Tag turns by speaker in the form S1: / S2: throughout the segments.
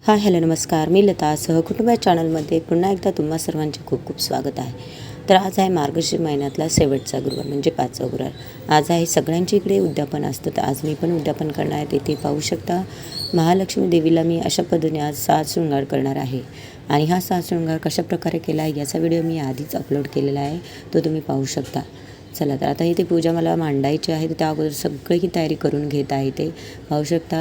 S1: Hi hello नमस्कार, मी लता सहकुटुंब या चॅनलमध्ये पुन्हा एकदा तुम्हा सर्वांचे खूप खूप स्वागत आहे. तर आज आहे मार्गशीर्ष महिन्यातला शेवटचा गुरुवार म्हणजे 5वा गुरुवार. आज आहे सगळ्यांच्या इकडे उद्यापन असतं, तर आज मी पण उद्यापन करणार आहे. तिथे पाहू शकता महालक्ष्मी देवीला मी अशा पद्धतीने आज साज शृंगार करणार आहे. आणि हा साज शृंगार कशाप्रकारे केला आहे याचा व्हिडिओ मी आधीच अपलोड केलेला आहे, तो तुम्ही पाहू शकता. चला तर आता इथे पूजा मला मांडायची आहे, तर त्या अगोदर सगळी ही तयारी करून घेत आहे. ते पाहू शकता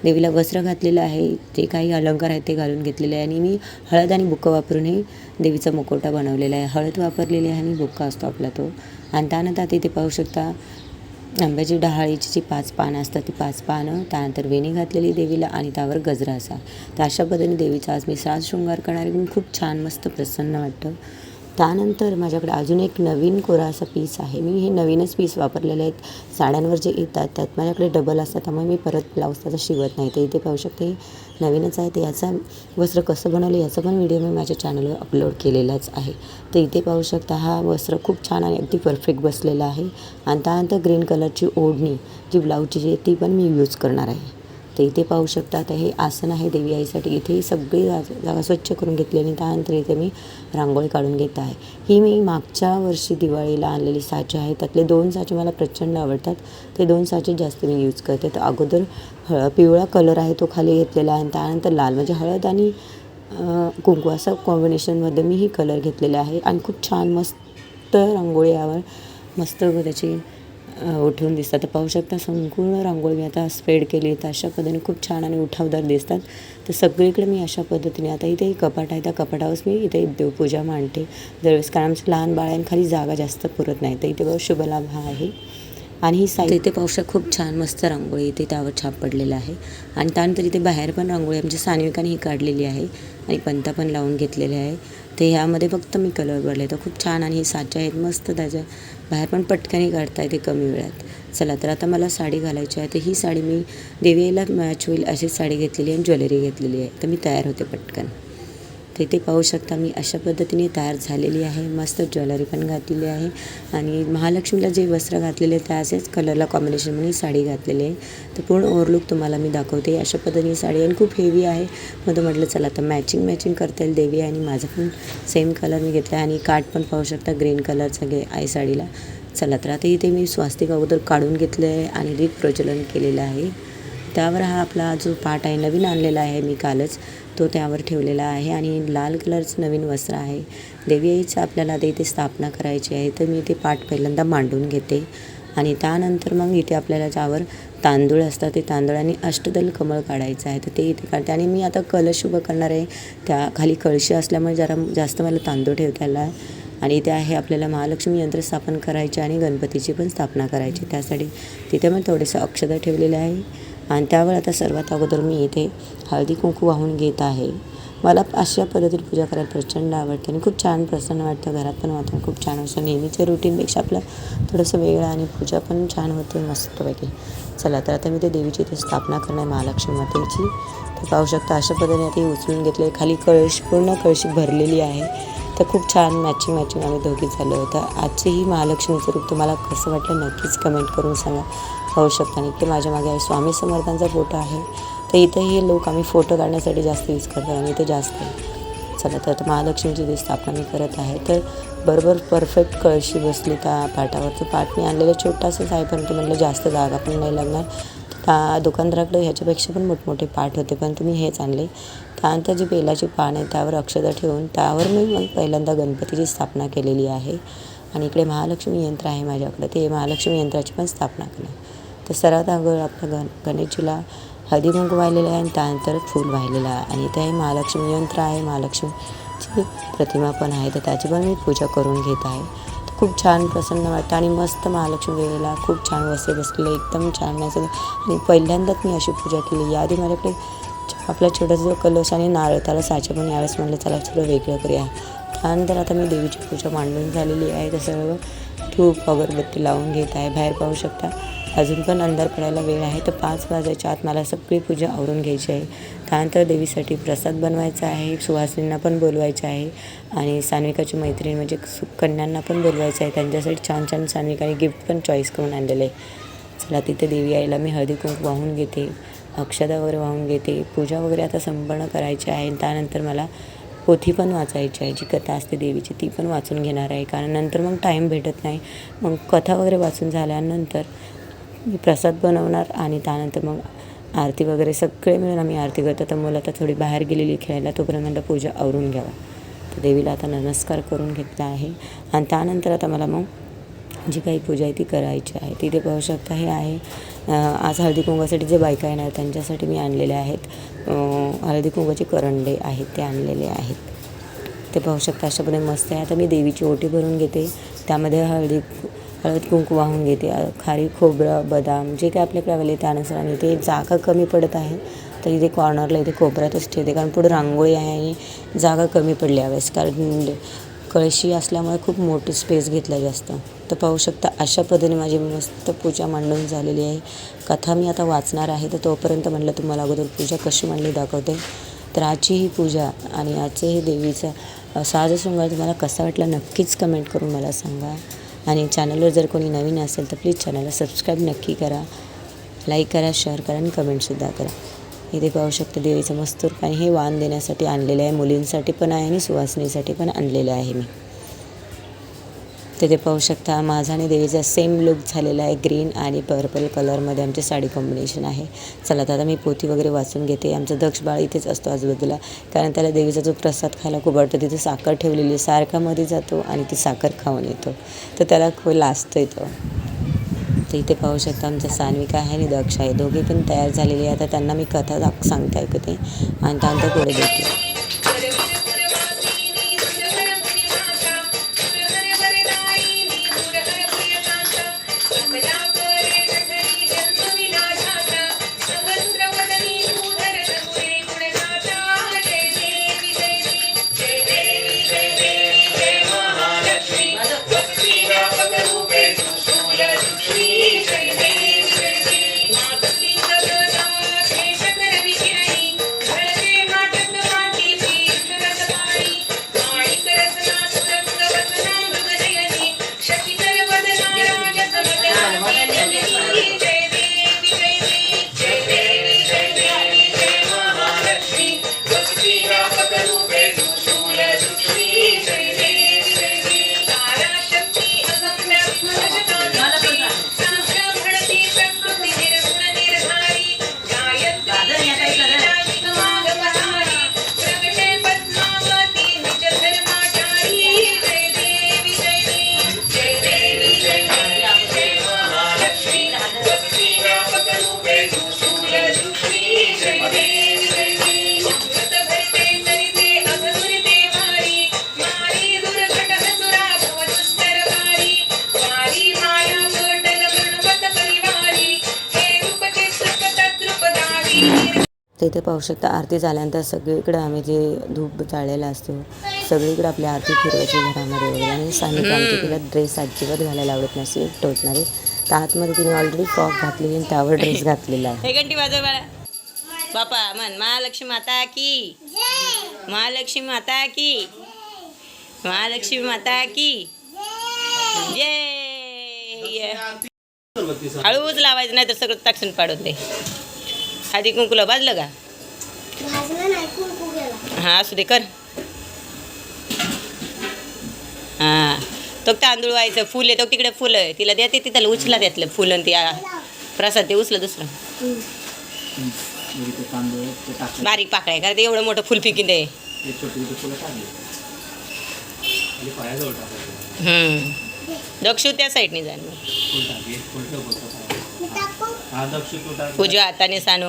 S1: देवीला वस्त्र घातलेलं आहे, जे काही अलंकार आहेत ते घालून घेतलेले आहे. आणि मी हळद आणि बुक्का वापरून हे देवीचा मुखवटा बनवलेला आहे. हळद वापरलेली आहे आणि बुक्का असतो आपला तो. आणि त्यानंतर आता इथे पाहू शकता आंब्याची डहाळीची जी 5 पानं असतात ती 5 पानं, त्यानंतर वेणी घातलेली देवीला आणि त्यावर गजरा असा. तर अशा पद्धतीने देवीचा आज मी साज शृंगार करणार आहे. खूप छान मस्त प्रसन्न वाटतं. त्यानंतर माझ्याकडे अजून एक नवीन कोरा असा पीस आहे. मी हे नवीनच पीस वापरलेले आहेत. साड्यांवर जे येतात त्यात माझ्याकडे डबल असतात, त्यामुळे मी परत ब्लाऊज त्याचा शिवत नाही. तर इथे पाहू शकते हे नवीनच आहे. तर याचा वस्त्र कसं बनवलं याचा पण व्हिडिओ मी माझ्या चॅनलवर अपलोड केलेलाच आहे. तर इथे पाहू शकता हा वस्त्र खूप छान आणि अगदी परफेक्ट बसलेला आहे. आणि त्यानंतर ग्रीन कलरची ओढणी जी ब्लाऊजची जी ती पण मी यूज करणार आहे. तर इथे पाहू शकता आता हे आसन आहे देवी आईसाठी. इथे सगळी जागा स्वच्छ करून घेतली आणि त्यानंतर इथे मी रांगोळी काढून घेत आहे. ही मी मागच्या वर्षी दिवाळीला आणलेली साचे आहे, त्यातले 2 साचे मला प्रचंड आवडतात. ते 2 साचे जास्त मी यूज करते. तर अगोदर पिवळा कलर आहे तो खाली घेतलेला आहे आणि त्यानंतर लाल म्हणजे हळद आणि कुंकू असं कॉम्बिनेशनमध्ये मी ही कलर घेतलेले आहे. आणि खूप छान मस्त रांगोळी यावर मस्त त्याची उठून दिसतात. तर पाहू शकता संपूर्ण रांगोळी मी आता स्प्रेड केली, तर अशा पद्धतीने खूप छान आणि उठावदार दिसतात. तर सगळीकडे मी अशा पद्धतीने आता इथे कपाट आहे, त्या कपाटावरच मी इथे देवपूजा मांडते दरवेळेस, कारण आमचं लहान बाळ आहे खाली जागा जास्त पुरत नाही. तर इथे बघा शुभलाभ हा आहे. आणि ही साईड इथे पाहू शकता खूप छान मस्त रांगोळी इथे त्यावर छाप पडलेला आहे. आणि त्यानंतर इथे बाहेर पण रांगोळी आमच्या सान्विकाने ही काढलेली आहे आणि पंता पण लावून घेतलेले आहे. तर ह्यामध्ये फक्त मी कलर भरले. तर खूप छान आणि हे साचे आहेत मस्त, त्याच्या बाहेर पण पटकनी काढता येते कमी वेळात. चला तर आता मला साडी घालायची आहे. तर ही साडी मी देवीला मॅच होईल अशी साडी घेतलेली आहे आणि ज्वेलरी घेतलेली आहे. तर मी तयार होते पटकन. तर इथे पाहू शकता मी अशा पद्धतीने तयार झालेली आहे. मस्त ज्वेलरी पण घातलेली आहे आणि महालक्ष्मीला जे वस्त्र घातलेले त्या असेच कलरला कॉम्बिनेशन म्हणून ही साडी घातलेली आहे. तर पूर्ण ओव्हरलुक तुम्हाला मी दाखवते. अशा पद्धतीने साडी आणि खूप हेवी आहे. मग म्हटलं चला तर मॅचिंग करता येईल देवी आणि माझं पण सेम कलर मी घेतला आहे. आणि काठ पण पाहू शकता ग्रीन कलरचं आहे साडीला. चला तर आता इथे मी स्वास्तिक अगोदर काढून घेतलं आहे आणि दीप प्रज्वलन केलेलं आहे. त्यावर हा आपला जो पाट आहे नवीन आणलेला आहे मी कालच, तो त्यावर ठेवलेला आहे. आणि लाल कलरचं नवीन वस्त्र आहे. देवी आईचं आपल्याला आता इथे स्थापना करायची आहे, तर मी ते पाट पहिल्यांदा मांडून घेते. आणि त्यानंतर मग इथे आपल्याला त्यावर तांदूळ असतात, ते तांदूळाने अष्टदल कमळ काढायचं आहे. तर ते इथे काढते. आणि मी आता कलश उभं करणार आहे, त्या खाली कळशी असल्यामुळे जरा जास्त मला तांदूळ ठेवता आहे. आणि इथे आहे आपल्याला महालक्ष्मी यंत्र स्थापन करायचे आणि गणपतीची पण स्थापना करायची. त्यासाठी तिथे मी थोडेसं अक्षता ठेवलेलं आहे. आणि त्यावर आता सर्वात अगोदर मी इथे हळदी कुंकू वाहून घेत आहे. मला अशा पद्धतीने पूजा करायला प्रचंड आवडते आणि खूप छान प्रसन्न वाटतं. घरात पण वातावरण खूप छान असतं. नेहमीच्या रुटीनपेक्षा आपलं थोडंसं वेगळं आणि पूजा पण छान होते मस्तपैकी. चला तर आता मी ते देवीची इथे स्थापना करणार महालक्ष्मी मातेची. तर पाहू शकता अशा पद्धतीने ते उचलून घेतले. खाली पूर्ण कळशी भरलेली आहे. तर खूप छान मॅचिंग आम्ही दोघी झालं होतं. आजचीही महालक्ष्मीचं रूप तुम्हाला कसं वाटलं नक्कीच कमेंट करून सांगा. पाहू शकता आणि इथे माझ्या मागे स्वामी समर्थांचा फोटो आहे. तर इथे हे लोक आम्ही फोटो काढण्यासाठी जास्त यूज करतो आणि इथे जास्त आहे. चला तर आता महालक्ष्मीची जी स्थापना मी करत आहे. तर बरोबर परफेक्ट कळशी बसली त्या पाटावर. तो पाट मी आणलेलं छोटासाच आहे, परंतु म्हटलं जास्त जागा पण नाही लागणार. त्या दुकानदाराकडे ह्याच्यापेक्षा पण मोठमोठे पाट होते, पण मी हेच आणले. त्यानंतर जी बेलाची पान आहे त्यावर अक्षता ठेवून त्यावर मी मग पहिल्यांदा गणपतीची स्थापना केलेली आहे. आणि इकडे महालक्ष्मी यंत्र आहे माझ्याकडे, ते महालक्ष्मी यंत्राची पण स्थापना करणार. तर सर्वात अगोदर आपल्या गणेशजीला हळदी कुंकू वाहिलेलं आहे आणि त्यानंतर फूल वाहिलेलं आहे. आणि इथे महालक्ष्मी यंत्र आहे, महालक्ष्मीची प्रतिमा पण आहे, तर त्याची पण मी पूजा करून घेत आहे. तर खूप छान प्रसन्न वाटतं आणि मस्त महालक्ष्मी देवीला खूप छान वस्त्र बसलेलं एकदम छान असं. आणि पहिल्यांदाच मी अशी पूजा केली. याआधी माझ्याकडे आपला छोटासा कलश आणि नारळ त्याला साचे, पण यावेळेस म्हटलं चला थोडं वेगळं करूया. त्यानंतर आता मी देवीची पूजा मांडून झालेली आहे. तर सर्व धूप अगरबत्ती लावून घेत आहे. बाहेर पाहू शकता अजून पण अंधार पडायला वेळ आहे. तर 5 वाजायच्या आत मला सगळी पूजा आवरून घ्यायची आहे. त्यानंतर देवीसाठी प्रसाद बनवायचा आहे, सुहासिनींना पण बोलवायचं आहे आणि सान्विकाची मैत्रीण म्हणजे कन्यांना पण बोलवायचं आहे. त्यांच्यासाठी छान छान सान्विकाने गिफ्ट पण चॉईस करून आणलेलं आहे. चला तिथे देवी आईला मी हळदी कुंकू वाहून घेते. अक्षता वगैरे वाहून घेते. पूजा वगैरे आता संपन्न करायची आहे. त्यानंतर मला पोथी पण वाचायची आहे, जी कथा असते देवीची ती पण वाचून घेणार आहे. कारण नंतर मग टाईम भेटत नाही. मग कथा वगैरे वाचून झाल्यानंतर मी प्रसाद बनवणार आणि त्यानंतर मग आरती वगैरे सगळे मिळून आम्ही आरती करतो. तर मुलं आता थोडी बाहेर गेलेली खेळायला, तोपर्यंत म्हणलं पूजा आवरून घ्यावा. तर देवीला आता नमस्कार करून घेतला आहे आणि त्यानंतर आता मला मग जी काही पूजा आहे ती करायची आहे. तिथे पाहू शकता हे आहे आज हळदी कुंकवासाठी जे बायका येणार त्यांच्यासाठी मी आणलेले आहेत हळदी कुंकवाचे करंडे आहेत ते आणलेले आहेत. ते पाहू शकता अशा पद्धतीने मस्त आहे. आता मी देवीची ओटी भरून घेते. त्यामध्ये हळद कुंकू वाहून घेते. खारी खोबरं बदाम जे काही आपल्याकडे अवेलेबल त्यानुसार आणि ते जागा कमी पडत आहे तर इथे कॉर्नरला इथे कोपऱ्यातच ठेवते. कारण पुढे रांगोळी आहे आणि जागा कमी पडली यावेळेस कारण कळशी असल्यामुळे खूप मोठी स्पेस घेतला जास्त. तर पाहू शकता अशा पद्धतीने माझी मस्त पूजा मांडून झालेली आहे. कथा मी आता वाचणार आहे. तर तोपर्यंत म्हटलं तुम्हाला अगोदर पूजा कशी मांडली दाखवते. तर आजची ही पूजा आणि आजचे हे देवीचा साजशृंगार तुम्हाला कसा वाटला नक्कीच कमेंट करून मला सांगा. आणि चॅनलवर जर कोणी नवीन असेल तर प्लीज चॅनलला सबस्क्राईब नक्की करा, लाईक करा, शेअर करा आणि कमेंटसुद्धा करा. इथे पाहू शकता देवीचं मस्त रूप आणि हे वाण देण्यासाठी आणलेलं आहे. मुलींसाठी पण आहे आणि सुवासिनीसाठी पण आणलेलं आहे मी. तिथे पाहू शकता माझा आणि देवीचा सेम लुक झालेला आहे. ग्रीन आणि पर्पल कलरमध्ये आमची साडी कॉम्बिनेशन आहे. चला आता मी पोथी वगैरे वाचून घेते. आमचं दक्ष बाळ इथेच असतो आजूबाजूला कारण त्याला देवीचा जो प्रसाद खायला खूप आवडतो. तिथे साखर ठेवलेली सारखा मध्ये जातो आणि ती साखर खाऊन येतो. तर त्याला खूप लाजतो येतो. तर इथे पाहू शकता आमचा सान्विका आहे आणि दक्ष आहे. दोघे पण तयार झालेले आहे. आता त्यांना मी कथा सांगते ऐकते आणि त्यानंतर पुढे देते. तर इथे पाहू शकता आरती झाल्यानंतर सगळीकडे आम्ही जे धूप जाळलेला असतो सगळीकडे आपली आरती फिरवायची घरामध्ये वगैरे. आणि सानिका आमची तिला ड्रेस अजिबात घालायला आवडत नसेल टोचणारे. तर आतमध्ये तिने ऑलरेडी फ्रॉक घातलेली आणि त्यावर ड्रेस घातलेला आहे.
S2: घंटी वाजव बाळा. बापा म्हण महालक्ष्मी माता की, महालक्ष्मी माता की, महालक्ष्मी माता की जय. हळूच लावायचं नाही तर सगळं तक्षण पाडून दे. आधी कुंकुला भाजलं का? हां असू दे कर. हां तो तांदूळ व्हायचं फुल आहे तो तिकडे फुलं आहे तिला द्या. ते तिथं उचला त्यातलं फुलं ते प्रसाद ते उचलं दुसरं बारीक पाकळ्या कारण ते एवढं मोठं फुल पिकीन ते. दक्षू त्या साईडने जाण पूजा हाताने सानू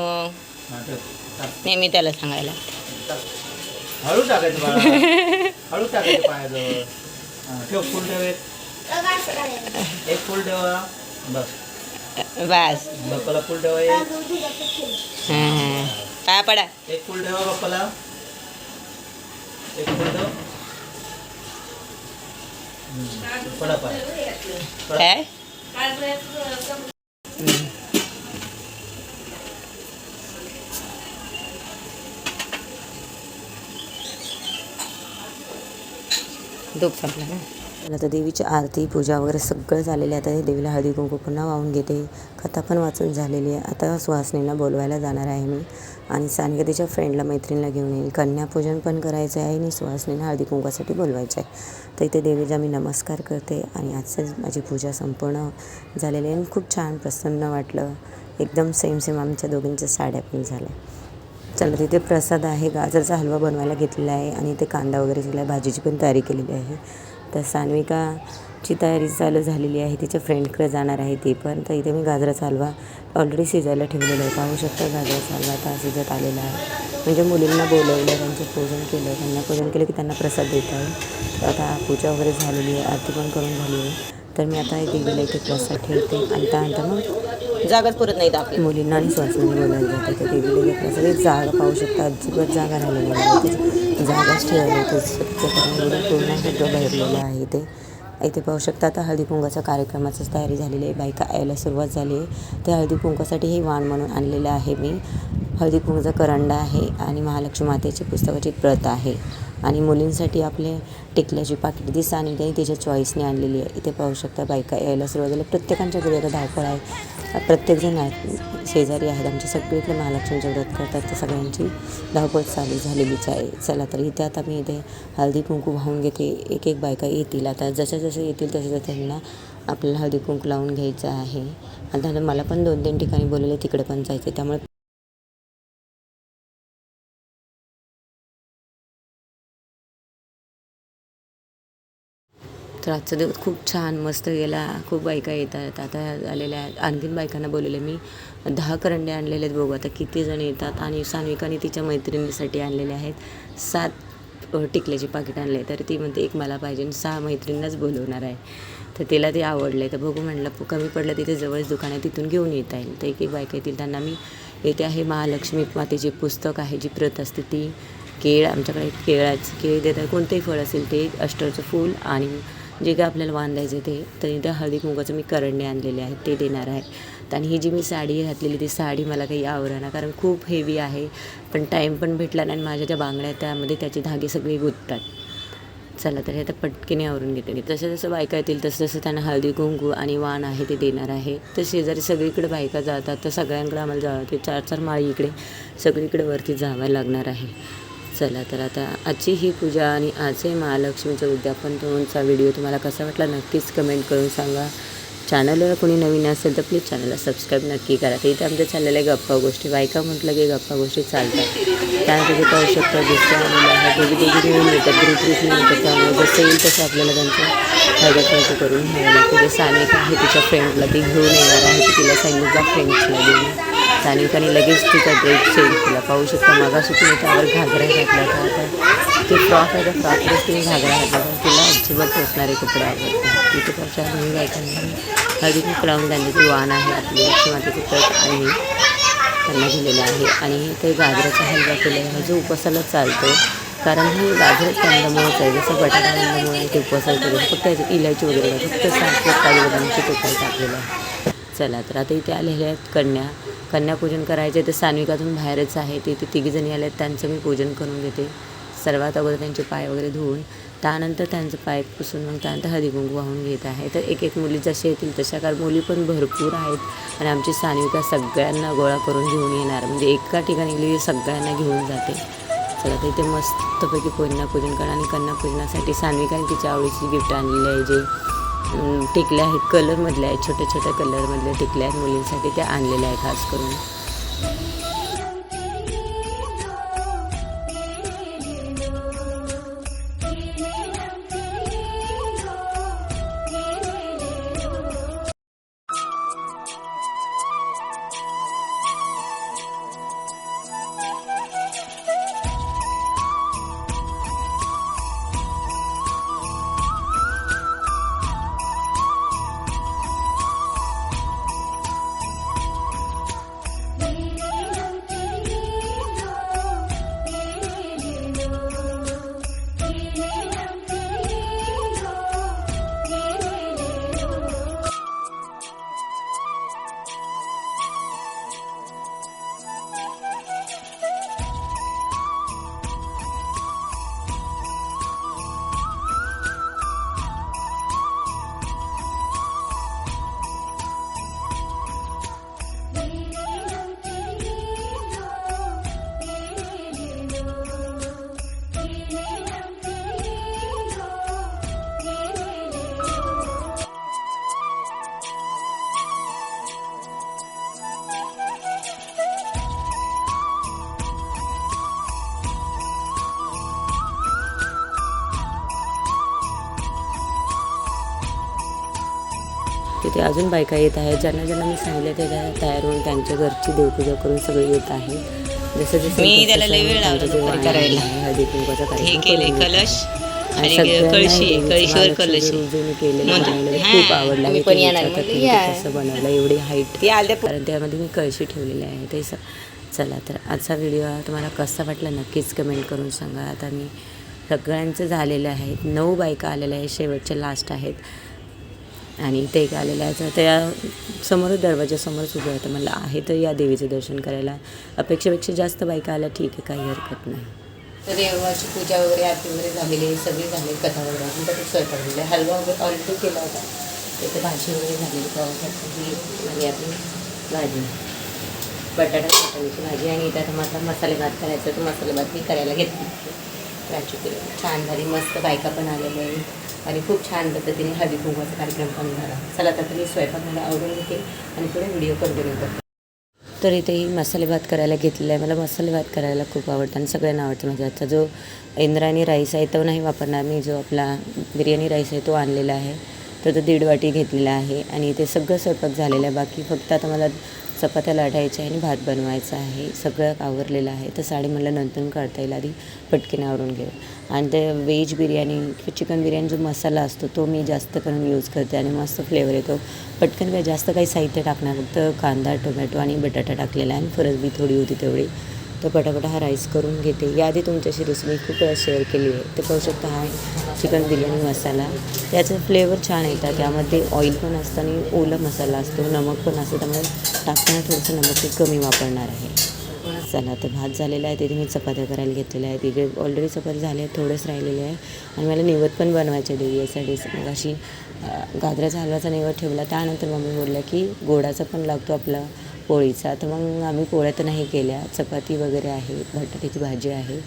S2: नेहमी त्याला सांगायला.
S3: हळू टाकायचं हळू टाकायचं पायाजवळ. ठेव फुल ठेव एक फुल ठेवा बस
S2: बस.
S3: बाप्पाला फुल ठेवा एक.
S2: पाया पडा.
S3: एक फुल ठेवा बाप्पाला. एक फुल ठेव. पडा पाय
S2: काय धूप संपला ना.
S1: आता देवीची आरती पूजा वगैरे सगळं झालेलं आहे. आता हे देवीला हळदी कुंकू पुन्हा वाहून घेते. कथा पण वाचून झालेली आहे. आता सुहासनीला बोलवायला जाणार आहे मी आणि सानिका तिच्या फ्रेंडला मैत्रिणीला घेऊन येईल. कन्यापूजन पण करायचं आहे आणि सुहासनीला हळदी कुंकवासाठी बोलवायचं आहे. तर इथे देवीला मी नमस्कार करते आणि आजच माझी पूजा संपूर्ण झालेली आहे आणि खूप छान प्रसन्न वाटलं. एकदम सेम आमच्या दोघींच्या साड्या पण झाल्या. चला तिथे प्रसाद आहे. गाजरचा हलवा बनवायला घेतलेला आहे आणि इथे कांदा वगैरे केला आहे. भाजीची पण तयारी केलेली आहे. तर सान्विकाची तयारी चालू झालेली आहे. तिच्या फ्रेंडकडे जाणार आहे ती पण. तर इथे मी गाजराचा हलवा ऑलरेडी शिजायला ठेवलेला आहे. पाहू शकता गाजराचा हलवा आता शिजत आलेला आहे. म्हणजे मुलींना बोलवलं, त्यांचं पूजन केलं, त्यांना पूजन केलं की त्यांना प्रसाद देता येईल. तर आता पूजा वगैरे झालेली आहे, आरती पण करून झाली आहे. तर मी आता देवीला इथे प्रसाद ठेवते आणि त्यानंतर मग
S2: जागाच पुरत नाहीत आपली.
S1: मुलींना आणि सुहासनीला बोलायला जाते. तर देवीला घेतलं सगळी जागा पाहू शकता. अजिबात जागा राहिलेली नाही. जागाच ठेवली होती. सगळं पूर्ण सगळं भरलेलं आहे ते. इथे पाहू शकता. आता हळदी कुंकवाच्या कार्यक्रमाचीच तयारी झालेली आहे. बायका यायला सुरुवात झाली आहे. त्या हळदी कुंकवासाठी हे वाण म्हणून आणलेलं आहे मी. हळदी कुंकवाचा करंडा आहे आणि महालक्ष्मी मातेची पुस्तकाची प्रत आहे आणि मुलींसाठी आपले टिकल्याची पाकिट ती सानिकाने तिच्या चॉईसने आणलेली आहे. इथे पाहू शकता बायका यायला सुरुवात झाली. प्रत्येकांच्या घरी आता धावपळ आहे. प्रत्येकजण शेजारी आहेत आमच्या सगळीकडे महालक्ष्मीचं व्रत करतात. तर सगळ्यांची धावपळ चालू झालेलीच आहे. चला तर इथे आता मी इथे हळदी कुंकू वाहून घेते. एक एक बायका येतील. आता जसं येतील तसं त्यांना आपल्याला हळदी कुंकू लावून घ्यायचं आहे. आता मला पण 2-3 ठिकाणी बोलवले, तिकडे पण जायचं. त्यामुळे तर आजचा दिवस खूप छान मस्त गेला. खूप बायका येतात. आता आलेल्या आहेत. आणखीन बायकांना बोलवले मी. 10 करंडे आणलेले आहेत. बघू आता किती जण येतात. आणि सानिकाने तिच्या मैत्रिणीसाठी आणलेले आहेत. 7 टिकल्याची पाकिट आणले. तर ती म्हणते एक मला पाहिजे आणि 6 मैत्रिणींनाच बोलवणार आहे. तर तिला ते आवडलं आहे. तर बघू म्हटलं कमी पडलं तिथे जवळच दुकान आहे, तिथून घेऊन येता येईल. तर एक बायका येतील त्यांना मी येते आहे. महालक्ष्मी मातेचे पुस्तक आहे, जी प्रत असते ती. केळ आमच्याकडे केळ देतात. कोणतेही फळ असेल ते, अष्टरचं फूल आणि जे काय आपल्याला बांधायचं ते. तर इथे हळदी कुंकवाचं मी करंडे आणलेले आहेत, ते देणार आहे. आणि ही जी मी साडी घातलेली ती साडी मला काही आवडेना, कारण खूप हेवी आहे. पण टाईम पण भेटला नाही आणि माझ्या ज्या बांगड्या त्यामध्ये त्याचे धागे सगळे गुंततात. चला तर हे आता पटकीने आवरून घेते. जसं बायका येतील तसं त्यांना हळदी कुंकू आणि वाण आहे ते देणार आहे. तर शेजारी सगळीकडे बायका जातात. तर सगळ्यांकडे आम्हाला जावं ते 4-4 माळी इकडे सगळीकडे वरती जावं लागणार आहे. चला तर आता आजची ही पूजा आणि आजचे महालक्ष्मीचं उद्यापन तुमचा व्हिडिओ तुम्हाला कसा वाटला नक्कीच कमेंट करून सांगा. चॅनलवर कोणी नवीन असेल तर प्लीज चॅनलला सबस्क्राईब नक्की करा. तर इथे आमच्या चाललेल्या गप्पा गोष्टी, बायका म्हटलं की गप्पा गोष्टी चालतात. त्यानंतर ते पाहू शकता दुसऱ्या आलेल्या आहेत. दोघी घेऊन येतात, ग्रुप येतात. त्यामुळे जसं येईल तसं आपल्याला त्यांचं हळद करून घ्यावं लागतं. जे सानिका आहे तिच्या फ्रेंडला ती घेऊन येणार आहे. ती तिला सांगितलं फ्रेंड्सला घेऊन. सानिकाने लगेच तिचा ड्रेस चेंज केला. पाहू शकता मगाशी तिने त्यावर घागरा घातला होता. आता ते फ्रॉक आहे, त्या फ्रॉकवरच तिने घागरा घातला होता. तिला अजिबात पोचणारे कपडे आवडतात. तिथे पावशा मी बायकांना हळदी कुंकू लावून त्यांची वाण आहे आपली लक्ष्मी मातेची प्रत आणि त्यांना दिलेलं आहे. आणि ते गाजराचा हलवा केलेला आहे जो उपवासाला चालतो, कारण हे गाजर कंदमुळेच आहे. जसं बटाटा कंदमुळे ते उपवासाला चालतो. फक्त इलायची वगैरे फक्त 7 काजू बदामाची तुपाई टाकलेलं आहे. चला तर आता इथे आलेल्या आहेत कन्यापूजन करायचे. तर सान्विकातून बाहेरच आहे. ते तिघीजणी आले आहेत, त्यांचं मी पूजन करून घेते. सर्वात अगोदर त्यांचे पाय वगैरे धुवून त्यानंतर त्यांचं पाय पुसून मग त्यानंतर हळदी कुंकू वाहून घेत आहे. तर एक मुली जसे येतील तशा, कारण मुली पण भरपूर आहेत आणि आमची सान्विका सगळ्यांना गोळा करून घेऊन येणार, म्हणजे एका ठिकाणी गेली सगळ्यांना घेऊन जाते. चला तर इथे मस्तपैकी कन्यापूजन करा. आणि कन्यापूजनासाठी सान्विकाने तिच्या आवडीची गिफ्ट आणलेली आहे, जे टिकल्या आहेत, कलरमधल्या आहेत, छोट्या छोट्या कलरमधल्या टिकल्या आहेत मुलींसाठी, त्या आणलेल्या आहेत खास करून. इथे अजून बायका येत आहेत. ज्यांना ज्यांना मी सांगितलं ते तयार होऊन त्यांच्या घरची देवपूजा करून सगळे येत आहेत. जसं जसं
S2: मी
S1: तसं
S2: त्याला
S1: तसं
S2: लय वेळ
S1: त्यांचं
S2: लावला
S1: जे
S2: नंतर
S1: वाण
S2: करायला.
S1: आहे, हळदी कुंकवाचा
S2: हे
S1: कार्यक्रम
S2: केले
S1: करून घेतात.
S2: कलश
S1: आणि
S2: आणि
S1: सगळ्यांना
S2: कळशी
S1: देवीचं
S2: कळशीवर
S1: महालक्ष्मीचं
S2: कलश
S1: रूप जे मी केलेलं
S2: म्हणतो.
S1: बनवलेलं
S2: हां,
S1: खूप आवडलं.
S2: तुम्ही
S1: मी
S2: पण
S1: ते
S2: येणार
S1: विचारतात
S2: म्हणलं
S1: की
S2: या.
S1: कसं बनवलं एवढी हाईट,
S2: ती आल्या
S1: कारण त्यामध्ये मी कळशी ठेवलेली आहे. ते चला तर आजचा व्हिडिओ तुम्हाला कसा वाटला नक्कीच कमेंट करून सांगा. आता मी सगळ्यांचं झालेलं आहे. 9 बायका आलेल्या आहेत, शेवटच्या लास्ट आहेत. आणि ते एक आलेलं आहे तर त्या समोरच दरवाजासमोरच उभं होतं. म्हणलं आहे तर या देवीचं दर्शन करायला. अपेक्षेपेक्षा जास्त बायका आल्या, ठीक आहे, काही हरकत नाही.
S2: तर देवाची पूजा वगैरे आरती वगैरे झालेली आहे, सगळी झाली कथा वगैरे अजून तर स्वयंपाक झालेला आहे. हलवा वगैरे ऑलरेडी केला होता. तिथे भाजी वगैरे झालेली पावसाची आणि आपली भाजी बटाटा चटणीची भाजी. आणि इथं आता माझा मसाले भात करायचा, तो मसाले भात मी करायला घेतली. प्राची केली छान झाली, मस्त बायका पण आलेल्या आहे आणि खूप छान पद्धतीने हळदी कुंकवाचा कार्यक्रम पण झाला. चला आता मी स्वयंपाक मला आवडून घेते आणि पुढे व्हिडिओ कंटिन्यू करते.
S1: तर इथेही मसाले भात करायला घेतलेला आहे. मला मसाले भात करायला खूप आवडतं आणि सगळ्यांना आवडतं. माझ्या आजचा जो इंद्रायणी राईस आहे तो नाही वापरणार मी, जो आपला बिर्याणी राईस आहे तो आणलेला आहे. तर तो 1.5 वाटी घेतलेला आहे. आणि इथे सगळं स्वयंपाक झालेलं आहे. बाकी फक्त आता मला चपात्या लाटायच्या आहे आणि भात बनवायचा आहे. सगळं आवरलेलं आहे. तर साडी मला नंतर काढता येईल, आधी पटकन आवरून घेऊ. आणि ते व्हेज बिर्याणी चिकन बिर्याणी जो मसाला असतो तो मी जास्त करून यूज करते आणि मस्त फ्लेवर येतो. पटकन काय जास्त काही साहित्य टाकणार, फक्त कांदा टोमॅटो आणि बटाटा टाकलेला आहे आणि फरसबी थोडी होती तेवढी. तर पटापटा हा राईस करून घेते. याआधी तुमच्याशी रेसिपी खूप वेळा शेअर केली आहे. तर पाहू शकता हा चिकन बिर्याणी मसाला, त्याचं फ्लेवर छान येतात. त्यामध्ये ऑइल पण असतं आणि ओला मसाला असतो, नमक पण असतं. त्यामुळे टाकताना थोडंसं नमक मी कमी वापरणार आहे. चला तर भात झालेला आहे. तिथे मी चपात्या करायला घेतलेल्या आहे. तिथे ऑलरेडी चपाती झाल्या आहेत, थोडेच राहिलेले आहे. आणि मला निवद पण बनवायचे देवी यासाठी. मग अशी गाजराचा हलवाचा निवद ठेवला. त्यानंतर मम्मी बोलल्या की गोडाचा पण लागतो आपला पोळीचा. तर मग आम्ही पोळ्या तर नाही केल्या, चपाती वगैरे आहे, बटाट्याची भाजी आहे.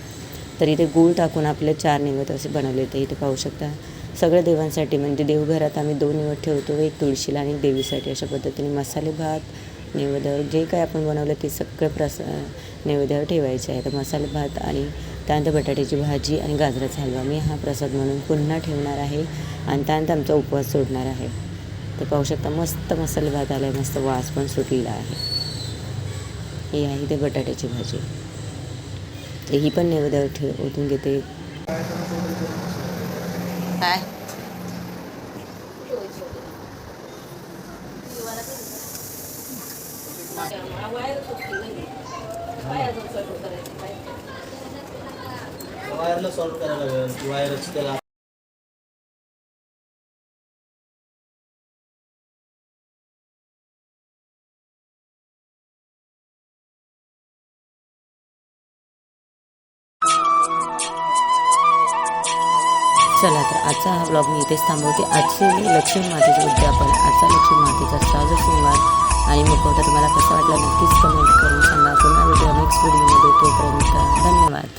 S1: तर इथे गूळ टाकून आपले 4 निवद असे बनवले. तर इथे पाहू शकता सगळ्या देवांसाठी, म्हणजे देवघरात आम्ही 2 निवद ठेवतो, एक तुळशीला आणि देवीसाठी. अशा पद्धतीने मसाले भात नैवेद्यावर जे काय आपण बनवलं ते सगळं नैवेद्यावर ठेवायचे आहे. तर मसाले भात आणि त्यानंतर बटाट्याची भाजी आणि गाजराचा हलवा मी हा प्रसाद म्हणून पुन्हा ठेवणार आहे. आणि त्यानंतर आमचा उपवास सोडणार आहे. तर पाहू शकता मस्त मसाले भात आला आहे, मस्त वास पण सुटलेला आहे. ही आहे ते बटाट्याची भाजी. तर ही पण नैवेद्यावर ओतून घेते.
S2: काय
S3: वायरला सॉल्व करायला लागेल. वायरच त्याला
S1: चला तर आजचा हा ब्लॉग मी इथेच थांबवते. आजचे लक्ष्मी मातेचे उद्यापन, आजचा लक्ष्मी मातेचा साजरा सोमवार आणि मुखवटा तुम्हाला कसा वाटला नक्कीच कमेंट करून सांगा. पुन्हा व्हिडिओ नेक्स्ट व्हिडिओमध्ये. तोपर्यंत धन्यवाद.